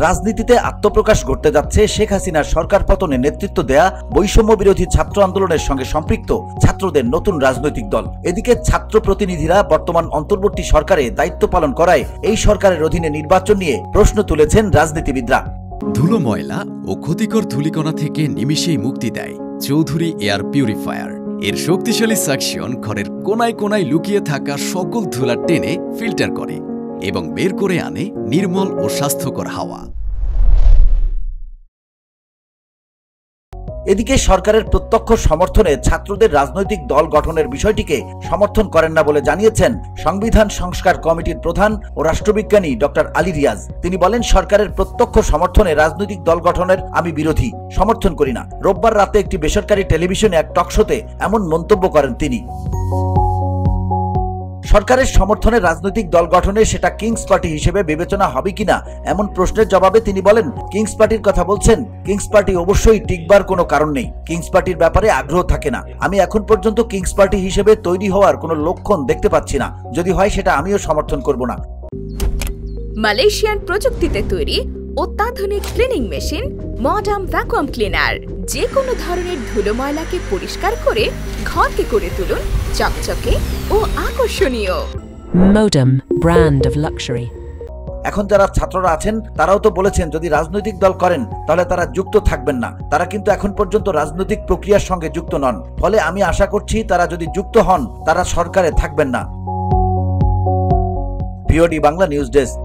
রাজনীতিতে আত্মপ্রকাশ ঘটতে যাচ্ছে শেখ হাসিনার সরকার পতনে নেতৃত্ব দেয়া বৈষম্য বিরোধী ছাত্র আন্দোলনের সঙ্গে সম্পৃক্ত ছাত্রদের নতুন রাজনৈতিক দল। এদিকে ছাত্র প্রতিনিধিরা বর্তমান অন্তর্বর্তী সরকারে দায়িত্ব পালন করায় এই সরকারের অধীনে নির্বাচন নিয়ে প্রশ্ন তুলেছেন রাজনীতিবিদরা। ধুলো, ময়লা ও ক্ষতিকর ধূলিকণা থেকে নিমিষেই মুক্তি দেয় চৌধুরী এয়ার পিউরিফায়ার। এর শক্তিশালী সাকশন ঘরের কোনায় কোনায় লুকিয়ে থাকা সকল ধুলা টেনে ফিল্টার করে এবং বের করে আনে নির্মল ও স্বাস্থ্যকর হাওয়া। এদিকে সরকারের প্রত্যক্ষ সমর্থনে ছাত্রদের রাজনৈতিক দল গঠনের বিষয়টিকে সমর্থন করেন না বলে জানিয়েছেন সংবিধান সংস্কার কমিটির প্রধান ও রাষ্ট্রবিজ্ঞানী ডক্টর আলী রিয়াজ। তিনি বলেন, সরকারের প্রত্যক্ষ সমর্থনে রাজনৈতিক দল গঠনের আমি বিরোধী, সমর্থন করি না। রোববার রাতে একটি বেসরকারি টেলিভিশনে এক টকশোতে এমন মন্তব্য করেন তিনি। সরকারের সমর্থনে রাজনৈতিক দল গঠনে সেটা কিংস পার্টি হিসেবে বিবেচনা হবে কিনা এমন প্রশ্নের জবাবে তিনি বলেন, কিংস পার্টির কথা বলছেন, কিংস পার্টি অবশ্যই টিকবার কোনো কারণ নেই। কিংস পার্টির ব্যাপারে আগ্রহ থাকে না। আমি এখন পর্যন্ত কিংস পার্টি হিসেবে তৈরি হওয়ার কোনো লক্ষণ দেখতে পাচ্ছি না। যদি হয় সেটা আমিও সমর্থন করব না। মালয়েশিয়ান প্রযুক্তিতে তৈরি অত্যাধুনিক cleaning machine modern vacuum cleaner যে কোনো ধরনের ধুলো ময়লাকে পরিষ্কার করে ঘরকে করে তুলুন চকচকে ও আকর্ষণীয়। Modem, brand of luxury. এখন যারা ছাত্ররা আছেন তারাও তো বলেছেন, যদি রাজনৈতিক দল করেন তাহলে তারা যুক্ত থাকবেন না। তারা কিন্তু এখন পর্যন্ত রাজনৈতিক প্রক্রিয়ার সঙ্গে যুক্ত নন। ফলে আমি আশা করছি তারা যদি যুক্ত হন তারা সরকারে থাকবেন না। VOD Bangla news desk.